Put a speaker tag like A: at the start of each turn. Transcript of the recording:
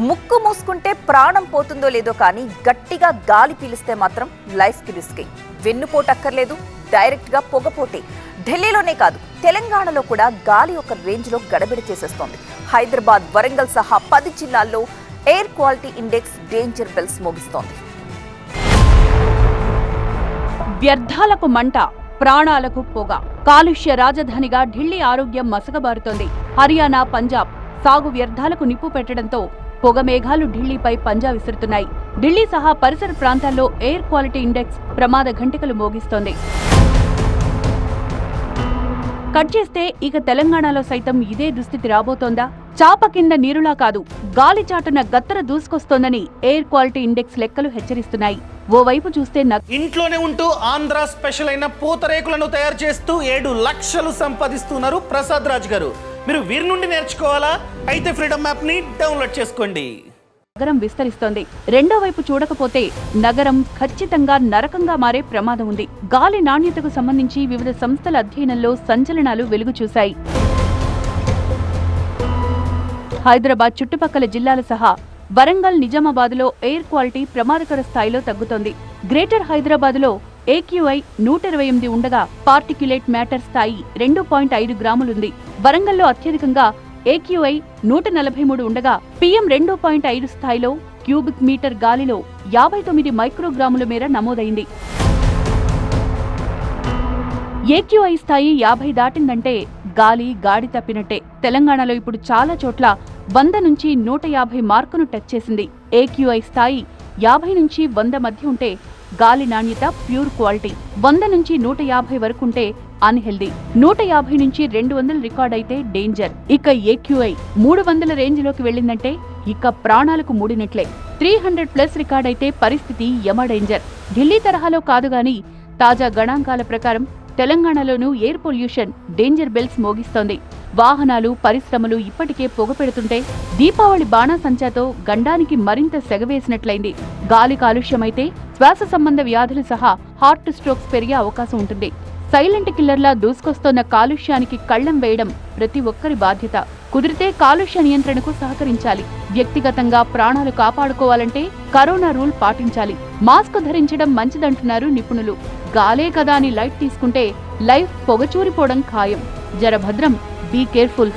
A: ముక్కు మూసుకుంటే ప్రాణం పోతుందో లేదో కానీ గట్టిగా గాలి పీలిస్తే మాత్రం లైఫ్కి రిస్కే. వెన్నుపోటక్కర్లేదు, డైరెక్ట్గా పొగపోతే. ఢిల్లీలోనే కాదు, తెలంగాణలో కూడా గాలి ఒక రేంజ్లో గడబిడ చేసేస్తోంది. హైదరాబాద్, వరంగల్ సహా 10 జిల్లాల్లో air quality index danger bells మోగిస్తోంది.
B: వ్యర్థాలకు మంట, ప్రాణాలకు పొగ. కాలుష్య రాజధానిగా ఢిల్లీ ఆరోగ్యం మసకబారుతోంది. హర్యానా, పంజాబ్ సాగు వ్యర్థాలకు నిప్పు పెట్టడంతో పొగ మేఘాలు ఢిల్లీపై పంజా విసురుతున్నాయి. ఢిల్లీ సహా పరిసర ప్రాంతాల్లో ఎయిర్ క్వాలిటీ ఇండెక్స్ ప్రమాద ఘంటికలు మోగిస్తోంది. కట్ చేస్తే ఇక తెలంగాణలో సైతం ఇదే దుస్థితి రాబోతోందా? చాప కింద నీరులా కాదు, గాలి చాటున గత్తర దూసుకొస్తోందని ఎయిర్ క్వాలిటీ ఇండెక్స్ లెక్కలు హెచ్చరిస్తున్నాయి. ఓవైపు చూస్తే
C: ఇంట్లోనే ఉంటూ ఆంధ్ర స్పెషల్ అయిన పూతరేకులను తయారు చేస్తూ 7 లక్షలు సంపాదిస్తున్నారు ప్రసాద్ రాజ్ గారు. మీరు వీరి నుండి నేర్చుకోవాలా? అయితే ఫ్రీడమ్ యాప్ ని డౌన్లోడ్ చేసుకోండి.
B: నగరం విస్తరిస్తోంది. రెండో వైపు చూడకపోతే నగరం ఖచ్చితంగా నరకంగా మారే ప్రమాదం ఉంది. గాలి నాణ్యతకు సంబంధించి వివిధ సంస్థల అధ్యయనంలో సంచలనాలు వెలుగు చూశాయి. హైదరాబాద్ చుట్టుపక్కల జిల్లాల సహా వరంగల్, నిజామాబాద్లో ఎయిర్ క్వాలిటీ ప్రమాదకర స్థాయిలో తగ్గుతోంది. గ్రేటర్ హైదరాబాద్లో AQI 128 ఉండగా పార్టిక్యులేట్ మ్యాటర్ స్థాయి 2.5 గ్రాములుంది. వరంగల్లో అత్యధికంగా AQI 143 ఉండగా PM 2.5 స్థాయిలో క్యూబిక్ మీటర్ గాలిలో 59 మైక్రోగ్రాముల మేర నమోదైంది. AQI స్థాయి 50 దాటిందంటే గాలి గాడి తప్పినట్టే. తెలంగాణలో ఇప్పుడు చాలా చోట్ల 100 నుంచి 150 మార్కును టచ్ చేసింది. AQI స్థాయి 50 నుంచి 100 మధ్య ఉంటే గాలి నాణ్యత ప్యూర్ క్వాలిటీ, 100 నుంచి 150 వరకు ఉంటే అన్హెల్దీ, 150 నుంచి 200 రికార్డ్ అయితే డేంజర్. ఇక AQI 300 రేంజ్ లోకి వెళ్ళిందంటే ఇక ప్రాణాలకు మూడినట్లే. 300+ రికార్డ్ అయితే పరిస్థితి యమ డేంజర్. ఢిల్లీ తరహాలో కాదు గాని తాజా గణాంకాల ప్రకారం తెలంగాణలోనూ ఎయిర్ పొల్యూషన్ డేంజర్ బెల్స్ మోగిస్తోంది. వాహనాలు, పరిశ్రమలు ఇప్పటికే పొగ పెడుతుంటే దీపావళి బాణాసంచాతో గండానికి మరింత సెగవేసినట్లయింది. గాలి కాలుష్యమైతే శ్వాస సంబంధ వ్యాధులు సహా హార్ట్ స్ట్రోక్స్ పెరిగే అవకాశం ఉంటుంది. సైలెంట్ కిల్లర్లా దూసుకొస్తోన్న కాలుష్యానికి కళ్లెం వేయడం ప్రతి ఒక్కరి బాధ్యత. కుదిరితే కాలుష్య నియంత్రణకు సహకరించాలి. వ్యక్తిగతంగా ప్రాణాలు కాపాడుకోవాలంటే కరోనా రూల్ పాటించాలి. మాస్క్ ధరించడం మంచిదంటున్నారు నిపుణులు. గాలే కదా అని లైట్ తీసుకుంటే లైఫ్ పొగచూరిపోవడం ఖాయం. జర భద్రం, బీ కేర్ఫుల్.